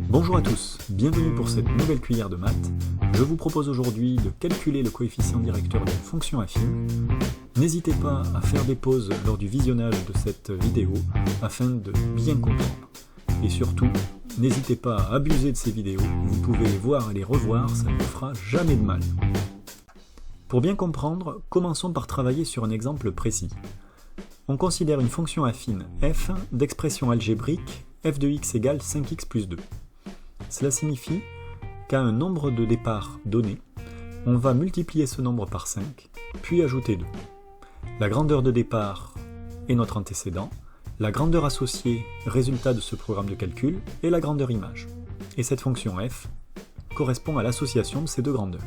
Bonjour à tous, bienvenue pour cette nouvelle cuillère de maths. Je vous propose aujourd'hui de calculer le coefficient directeur d'une fonction affine. N'hésitez pas à faire des pauses lors du visionnage de cette vidéo afin de bien comprendre. Et surtout, n'hésitez pas à abuser de ces vidéos, vous pouvez les voir et les revoir, ça ne vous fera jamais de mal. Pour bien comprendre, commençons par travailler sur un exemple précis. On considère une fonction affine f d'expression algébrique f de x égale 5x plus 2. Cela signifie qu'à un nombre de départ donné, on va multiplier ce nombre par 5, puis ajouter 2. La grandeur de départ est notre antécédent, la grandeur associée, résultat de ce programme de calcul, est la grandeur image. Et cette fonction f correspond à l'association de ces deux grandeurs.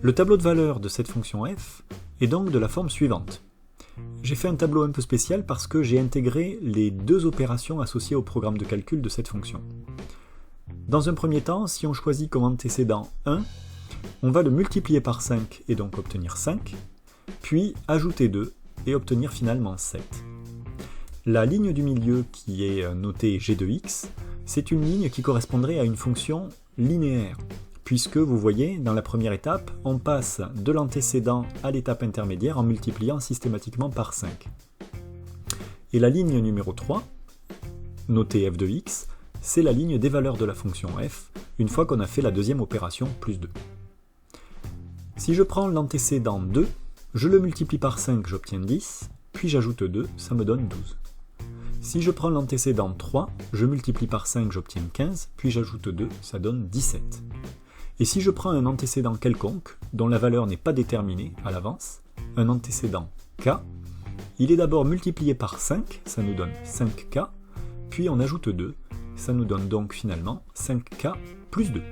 Le tableau de valeur de cette fonction f est donc de la forme suivante. J'ai fait un tableau un peu spécial parce que j'ai intégré les deux opérations associées au programme de calcul de cette fonction. Dans un premier temps, si on choisit comme antécédent 1, on va le multiplier par 5 et donc obtenir 5, puis ajouter 2 et obtenir finalement 7. La ligne du milieu qui est notée g de x, c'est une ligne qui correspondrait à une fonction linéaire, puisque vous voyez, dans la première étape, on passe de l'antécédent à l'étape intermédiaire en multipliant systématiquement par 5. Et la ligne numéro 3, notée f de x, c'est la ligne des valeurs de la fonction f, une fois qu'on a fait la deuxième opération, plus 2. Si je prends l'antécédent 2, je le multiplie par 5, j'obtiens 10, puis j'ajoute 2, ça me donne 12. Si je prends l'antécédent 3, je multiplie par 5, j'obtiens 15, puis j'ajoute 2, ça donne 17. Et si je prends un antécédent quelconque, dont la valeur n'est pas déterminée à l'avance, un antécédent k, il est d'abord multiplié par 5, ça nous donne 5k, puis on ajoute 2, ça nous donne donc finalement 5k plus 2.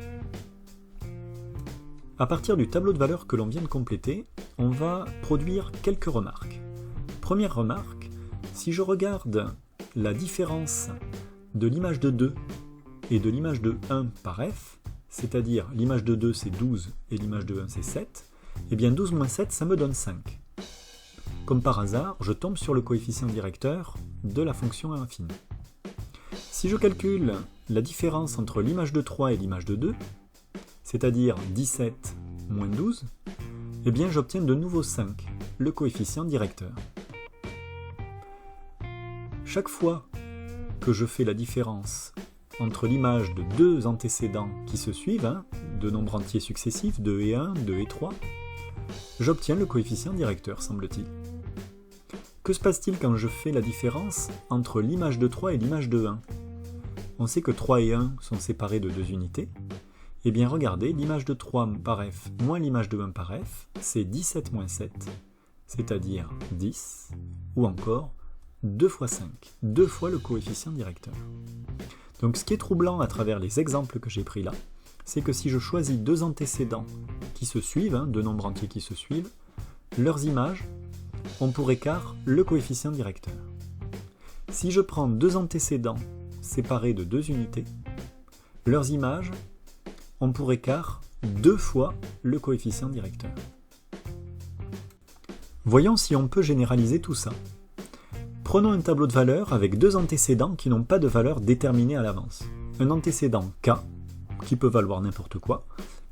À partir du tableau de valeurs que l'on vient de compléter, on va produire quelques remarques. Première remarque, si je regarde la différence de l'image de 2 et de l'image de 1 par f, c'est-à-dire l'image de 2 c'est 12 et l'image de 1 c'est 7, et bien 12 moins 7 ça me donne 5. Comme par hasard, je tombe sur le coefficient directeur de la fonction affine. Si je calcule la différence entre l'image de 3 et l'image de 2, c'est-à-dire 17 moins 12, eh bien j'obtiens de nouveau 5, le coefficient directeur. Chaque fois que je fais la différence entre l'image de deux antécédents qui se suivent, deux nombres entiers successifs, 2 et 1, 2 et 3, j'obtiens le coefficient directeur, semble-t-il. Que se passe-t-il quand je fais la différence entre l'image de 3 et l'image de 1 ? On sait que 3 et 1 sont séparés de 2 unités. Eh bien regardez, l'image de 3 par f moins l'image de 1 par f, c'est 17 moins 7, c'est-à-dire 10, ou encore 2 fois 5, 2 fois le coefficient directeur. Donc ce qui est troublant à travers les exemples que j'ai pris là, c'est que si je choisis deux antécédents qui se suivent, deux nombres entiers qui se suivent, leurs images ont pour écart le coefficient directeur. Si je prends deux antécédents séparés de 2 unités, leurs images ont pour écart 2 fois le coefficient directeur. Voyons si on peut généraliser tout ça. Prenons un tableau de valeurs avec deux antécédents qui n'ont pas de valeur déterminée à l'avance. Un antécédent k, qui peut valoir n'importe quoi,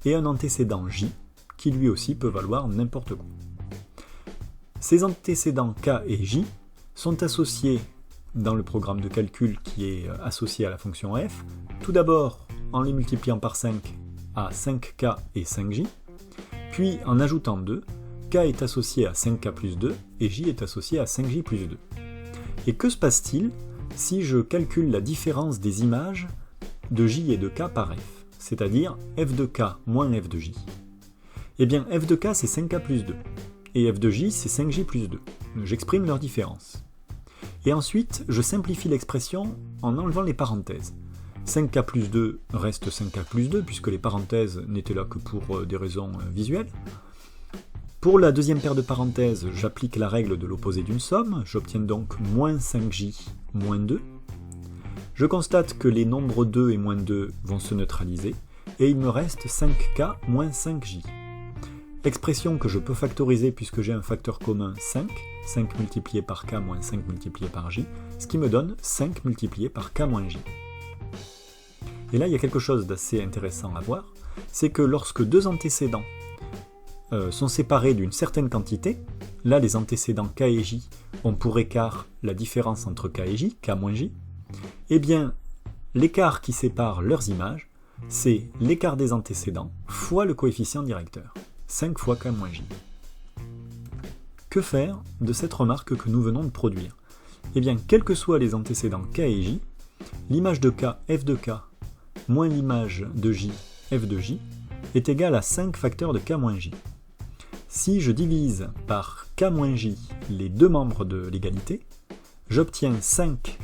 et un antécédent j, qui lui aussi peut valoir n'importe quoi. Ces antécédents k et j sont associés dans le programme de calcul qui est associé à la fonction f, tout d'abord en les multipliant par 5 à 5k et 5j, puis en ajoutant 2, k est associé à 5k plus 2 et j est associé à 5j plus 2. Et que se passe-t-il si je calcule la différence des images de j et de k par f, c'est-à-dire f de k moins f de j ? Eh bien f de k c'est 5k plus 2, et f de j c'est 5j plus 2. J'exprime leur différence. Et ensuite, je simplifie l'expression en enlevant les parenthèses. 5k plus 2 reste 5k plus 2, puisque les parenthèses n'étaient là que pour des raisons visuelles. Pour la deuxième paire de parenthèses, j'applique la règle de l'opposé d'une somme, j'obtiens donc moins 5j moins 2. Je constate que les nombres 2 et moins 2 vont se neutraliser, et il me reste 5k moins 5j. Expression que je peux factoriser puisque j'ai un facteur commun 5, 5 multiplié par k moins 5 multiplié par j, ce qui me donne 5 multiplié par k moins j. Et là, il y a quelque chose d'assez intéressant à voir, c'est que lorsque deux antécédents sont séparés d'une certaine quantité, là les antécédents K et J ont pour écart la différence entre K et J, K moins J, eh bien l'écart qui sépare leurs images, c'est l'écart des antécédents fois le coefficient directeur, 5 fois K moins J. Que faire de cette remarque que nous venons de produire? Eh bien, quels que soient les antécédents K et J, l'image de K, f de K, moins l'image de J, f de J, est égale à 5 facteurs de K moins J. Si je divise par K moins J les deux membres de l'égalité, j'obtiens 5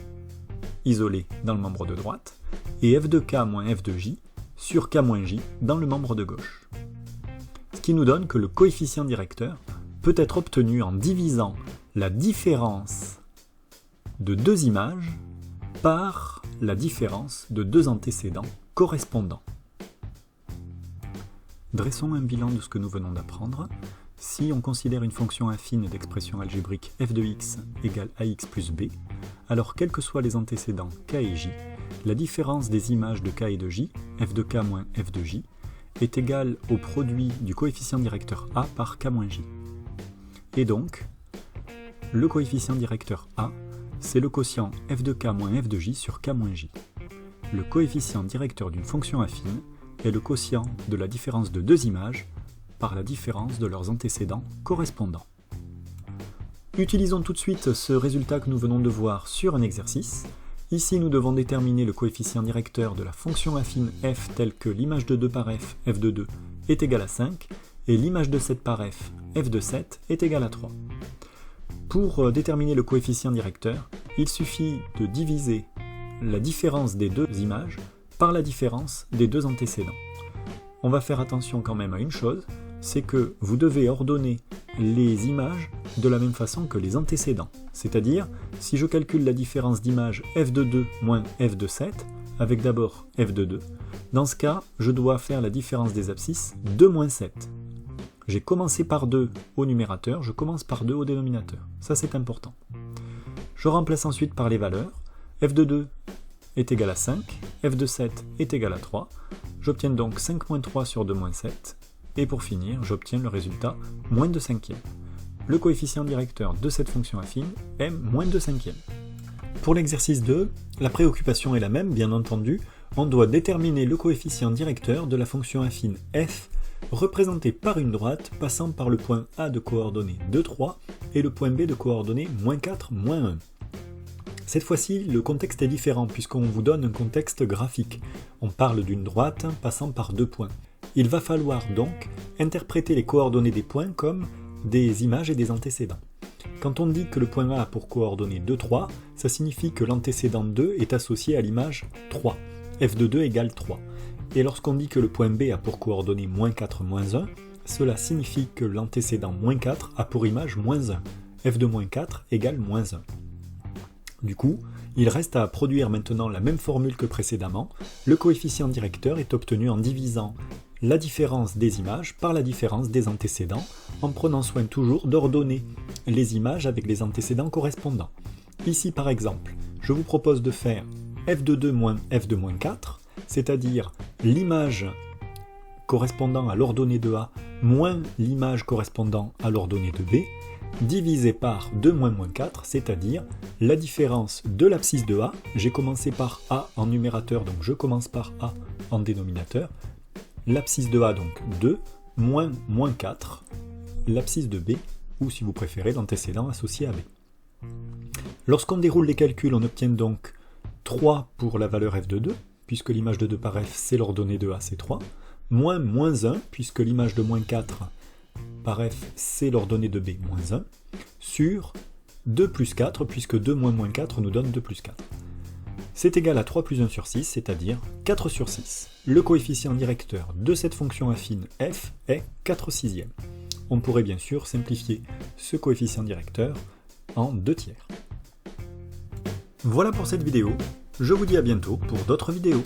isolés dans le membre de droite, et f de K moins f de J sur K moins J dans le membre de gauche. Ce qui nous donne que le coefficient directeur peut être obtenu en divisant la différence de deux images par la différence de deux antécédents correspondants. Dressons un bilan de ce que nous venons d'apprendre. Si on considère une fonction affine d'expression algébrique f de x égale ax plus b, alors quels que soient les antécédents k et j, la différence des images de k et de j, f de k moins f de j, est égale au produit du coefficient directeur a par k moins j. Et donc, le coefficient directeur a, c'est le quotient f de k moins f de j sur k moins j. Le coefficient directeur d'une fonction affine est le quotient de la différence de deux images par la différence de leurs antécédents correspondants. Utilisons tout de suite ce résultat que nous venons de voir sur un exercice. Ici, nous devons déterminer le coefficient directeur de la fonction affine f telle que l'image de 2 par f, f de 2, est égale à 5, et l'image de 7 par f, f de 7, est égale à 3. Pour déterminer le coefficient directeur, il suffit de diviser la différence des deux images par la différence des deux antécédents. On va faire attention quand même à une chose, c'est que vous devez ordonner les images de la même façon que les antécédents. C'est-à-dire, si je calcule la différence d'image f de 2 moins f de 7, avec d'abord f de 2, dans ce cas, je dois faire la différence des abscisses 2 moins 7. J'ai commencé par 2 au numérateur, je commence par 2 au dénominateur. Ça, c'est important. Je remplace ensuite par les valeurs. F de 2 est égal à 5, f de 7 est égal à 3. J'obtiens donc 5 moins 3 sur 2 moins 7. Et pour finir, j'obtiens le résultat moins 2 cinquièmes. Le coefficient directeur de cette fonction affine est moins 2 cinquièmes. Pour l'exercice 2, la préoccupation est la même, bien entendu. On doit déterminer le coefficient directeur de la fonction affine f représentée par une droite passant par le point A de coordonnées 2, 3 et le point B de coordonnées moins 4, moins 1. Cette fois-ci, le contexte est différent puisqu'on vous donne un contexte graphique. On parle d'une droite passant par deux points. Il va falloir donc interpréter les coordonnées des points comme des images et des antécédents. Quand on dit que le point A a pour coordonnées 2, 3, ça signifie que l'antécédent 2 est associé à l'image 3. f de 2 égale 3. Et lorsqu'on dit que le point B a pour coordonnées moins 4, moins 1, cela signifie que l'antécédent moins 4 a pour image moins 1. f de moins 4 égale moins 1. Du coup, il reste à produire maintenant la même formule que précédemment. Le coefficient directeur est obtenu en divisant la différence des images par la différence des antécédents, en prenant soin toujours d'ordonner les images avec les antécédents correspondants. Ici par exemple, je vous propose de faire f de 2 moins f de moins 4, c'est-à-dire l'image correspondant à l'ordonnée de A moins l'image correspondant à l'ordonnée de B, divisé par 2 moins moins 4, c'est-à-dire la différence de l'abscisse de A. J'ai commencé par A en numérateur, donc je commence par A en dénominateur. L'abscisse de A, donc 2, moins moins 4, l'abscisse de B, ou si vous préférez, l'antécédent associé à B. Lorsqu'on déroule les calculs, on obtient donc 3 pour la valeur f de 2, puisque l'image de 2 par f, c'est l'ordonnée de A, c'est 3, moins moins 1, puisque l'image de moins 4 par f, c'est l'ordonnée de B, moins 1, sur 2 plus 4, puisque 2 moins moins 4 nous donne 2 plus 4. C'est égal à 3 plus 1 sur 6, c'est-à-dire 4 sur 6. Le coefficient directeur de cette fonction affine f est 4 sixièmes. On pourrait bien sûr simplifier ce coefficient directeur en 2 tiers. Voilà pour cette vidéo, je vous dis à bientôt pour d'autres vidéos.